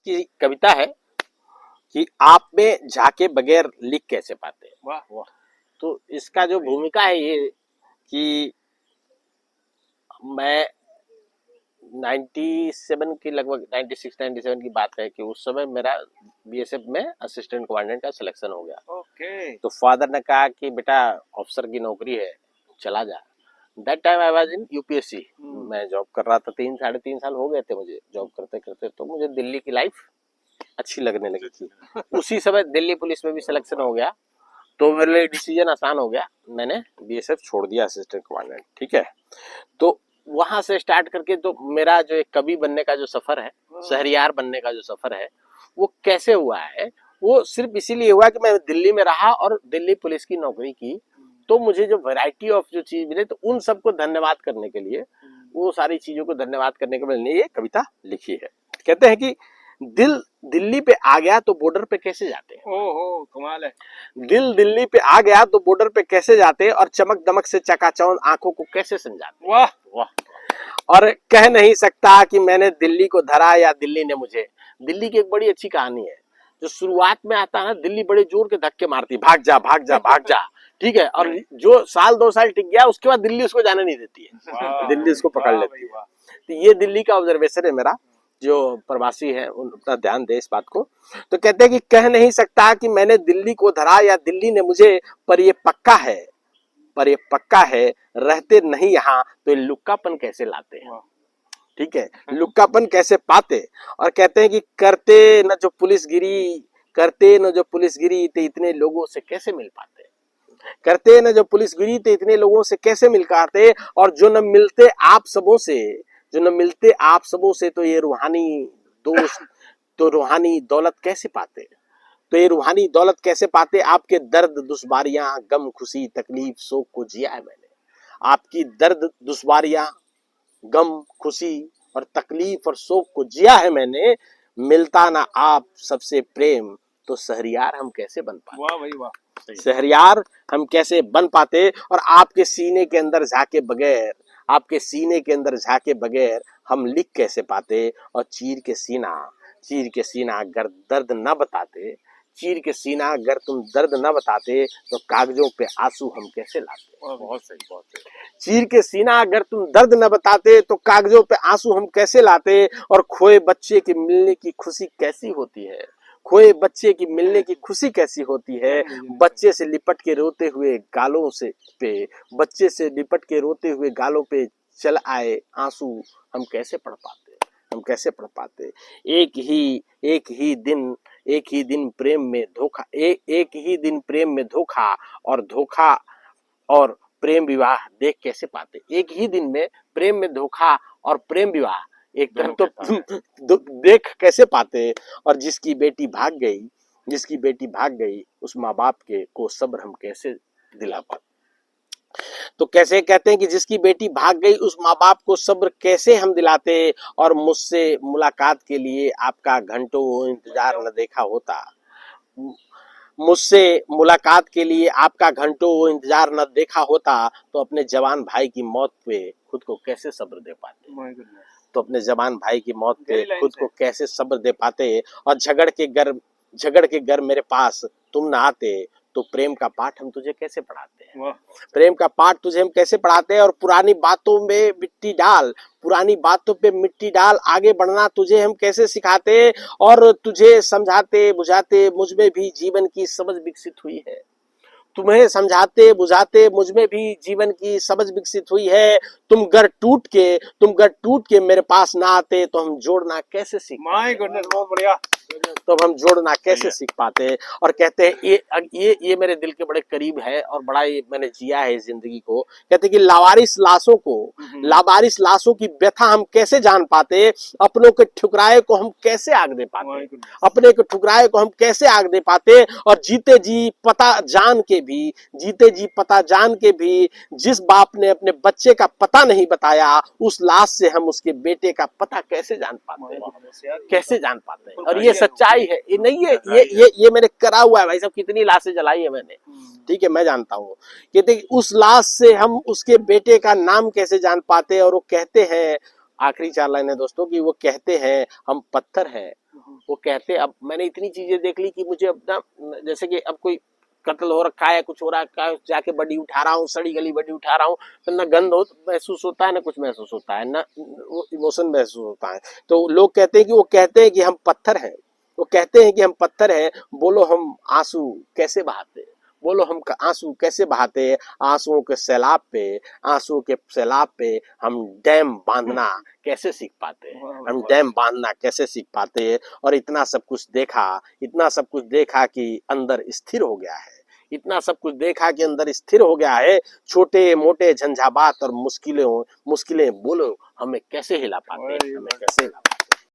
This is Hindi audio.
की कविता है कि आप में झाके बगैर लिख कैसे पाते। वाह वाह। तो इसका जो भूमिका है ये कि मैं 97 की लगभग 96 97 की बात है कि उस समय मेरा बीएसएफ में असिस्टेंट कमांडेंट का सिलेक्शन हो गया। ओके। तो फादर ने कहा कि बेटा ऑफिसर की नौकरी है, चला जा। That time I was in UPSC. मैं जॉब कर रहा था, 3 साढ़े 3 साल हो गए थे मुझे जॉब करते करते। तो मुझे दिल्ली की लाइफ अच्छी लगने लगी थी। उसी समय दिल्ली पुलिस में भी सिलेक्शन हो गया, तो मेरे लिए डिसीजन आसान हो गया। मैंने बीएसएफ छोड़ दिया, असिस्टेंट कमांडेंट। ठीक है, तो वहां से स्टार्ट करके तो मेरा जो एक कवि बनने का जो सफर है, शहरियार बनने का जो सफर है, वो कैसे हुआ है, वो सिर्फ इसीलिए हुआ कि मैं दिल्ली में रहा और दिल्ली पुलिस की नौकरी की। तो मुझे जो वैरायटी ऑफ जो चीज मिले, तो उन सबको धन्यवाद करने के लिए, वो सारी चीजों को धन्यवाद करने के लिए ये कविता लिखी है। कहते हैं कि दिल दिल्ली पे आ गया तो बॉर्डर पे कैसे जाते हैं। ओहो, कमाल है। दिल दिल्ली पे आ गया तो बॉर्डर पे कैसे जाते, और चमक दमक से चकाचौंध आंखों को कैसे समझाते। वाह वाह। और कह नहीं सकता कि मैंने दिल्ली को धरा या दिल्ली ने मुझे। दिल्ली की एक बड़ी अच्छी कहानी है, जो शुरुआत में आता है ना, दिल्ली बड़े जोर के धक्के मारती, भाग जा भाग जा भाग जा। ठीक है, और जो साल 2 साल टिक गया उसके बाद दिल्ली उसको जाने नहीं देती है, दिल्ली उसको पकड़ लेती है। तो ये दिल्ली का ऑब्जर्वेशन है मेरा, जो प्रवासी है उनका ध्यान दे इस बात को। तो कहते हैं कि कह नहीं सकता कि मैंने दिल्ली को धरा या दिल्ली ने मुझे, पर ये पक्का है रहते नहीं यहाँ तो ये लुक्कापन कैसे लाते हैं। ठीक है, लुक्कापन कैसे पाते। और कहते हैं कि करते न जो पुलिसगिरी तो इतने लोगों से कैसे मिल पाते। करते न जो पुलिसगिरी तो इतने लोगों से कैसे मिल पाते। और जो न मिलते आप सबों से तो ये रूहानी दोस्त तो रूहानी दौलत कैसे पाते। तो ये रूहानी दौलत कैसे पाते। आपके दर्द दुश्वारियां गम खुशी तकलीफ शोक को जिया है मैंने। आपकी दर्द दुश्वारियां गम खुशी और तकलीफ और शोक को जिया है मैंने। मिलता ना आप सबसे प्रेम तो शहरियार हम कैसे बन पाते। वाह भाई वाह। शहरियार हम कैसे बन पाते। और आपके सीने के अंदर झाके बगैर हम लिख कैसे पाते। और चीर के सीना अगर दर्द न बताते। चीर के सीना अगर तुम दर्द न बताते तो कागजों पे आंसू हम कैसे लाते। बहुत सही बहुत सही। चीर के सीना अगर तुम दर्द न बताते तो कागजों पे आंसू हम कैसे लाते। और खोए बच्चे के मिलने की खुशी कैसी होती है। खोए बच्चे की मिलने की खुशी कैसी होती है। बच्चे से लिपट के रोते हुए गालों पे चल आए आंसू हम कैसे पढ़ पाते। एक ही दिन प्रेम में धोखा और प्रेम विवाह देख कैसे पाते। एक ही दिन में प्रेम में धोखा और प्रेम विवाह एक तरफ तो देख कैसे पाते। और जिसकी बेटी भाग गई उस माँ बाप को सब्र हम कैसे दिला पाते। तो कैसे कहते हैं कि जिसकी बेटी भाग गई उस माँ बाप को सब्र कैसे हम दिलाते। और मुझसे मुलाकात के लिए आपका घंटों इंतजार न देखा होता। तो अपने जवान भाई की मौत पे खुद को कैसे सब्र दे पाते। और झगड़ के घर मेरे पास तुम न आते तो प्रेम का पाठ हम तुझे कैसे पढ़ाते हैं। प्रेम का पाठ तुझे हम कैसे पढ़ाते हैं। और पुरानी बातों पे मिट्टी डाल आगे बढ़ना तुझे हम कैसे सिखाते। और तुझे समझाते बुझाते मुझ में भी जीवन की समझ विकसित हुई है। तुम्हें समझाते बुझाते मुझ में भी जीवन की समझ विकसित हुई है। तुम घर टूट के मेरे पास ना आते तो हम जोड़ना कैसे सीख माय गॉडनेस, बहुत बढ़िया। तो हम जोड़ना कैसे सीख पाते। और कहते हैं ये मेरे दिल के बड़े करीब है और बड़ा ये मैंने जिया है इस जिंदगी को। कहते हैं कि लावारिस लाशों की व्यथा हम कैसे जान पाते। अपनों के ठुकराए को हम कैसे आग दे पाते। और जीते जी पता जान के भी जिस बाप ने अपने बच्चे का पता नहीं बताया उस लाश से हम उसके बेटे का पता कैसे जान पाते। और ये सच्चाई है, ये नहीं है, ये मैंने करा हुआ है भाई साहब। कितनी लाशें जलाई है मैंने, ठीक है, मैं जानता हूँ। कहते उस लाश से हम उसके बेटे का नाम कैसे जान पाते। और वो कहते हैं, आखिरी 4 लाइनें दोस्तों की, वो कहते हैं हम पत्थर हैं वो कहते, अब मैंने इतनी चीजें देख ली कि मुझे अब ना, जैसे कि अब कोई कत्ल हो रखा है, कुछ हो रहा है, जाके बॉडी उठा रहा हूँ, सड़ी गली बॉडी उठा रहा हूँ, तो ना गंध हो महसूस होता है, ना कुछ महसूस होता है, ना वो इमोशन महसूस होता है। तो लोग कहते हैं कि वो कहते हैं कि हम पत्थर हैं, वो कहते हैं कि हम पत्थर हैं, बोलो हम आंसू कैसे बहाते हैं, बोलो हम आंसू कैसे बहाते हैं, आंसुओं के सैलाब पे, आंसुओं के सैलाब पे हम डैम बांधना कैसे सीख पाते हैं, हम डैम बांधना कैसे सीख पाते हैं। और इतना सब कुछ देखा, इतना सब कुछ देखा कि अंदर स्थिर हो गया है, इतना सब कुछ देखा कि अंदर स्थिर हो गया है। छोटे मोटे झंझावात और मुश्किलें बोलो हमें कैसे हिला पाते हैं, हमें कैसे हिला पाते हैं।